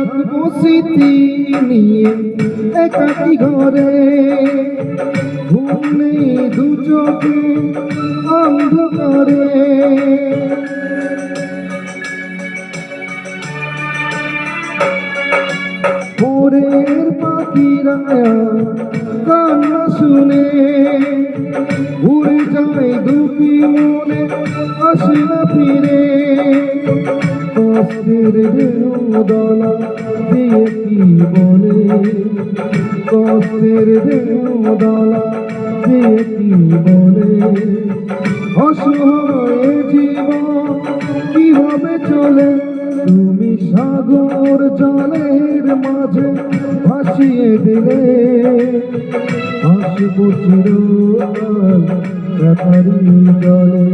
থাকবো স্মৃতি নিয়ে একাকি ঘরে, ঘুম নেই দু চোখে অন্ধকারে। ভোরের পাখিরা কান্না শুনে উড়ে যায় দুঃখী মনে, আসে না ফিরে। কষ্টের ঢেউদলা দিয়ে কি বলে, কষ্টের ঢেউদলা দিয়ে কি বলে, অসহায় জীবন কিভাবে চলে। তুমি সাগর জলের মাঝে ভাসিয়ে দিলে, আসবো চিরকাল ব্যাপারী জলে।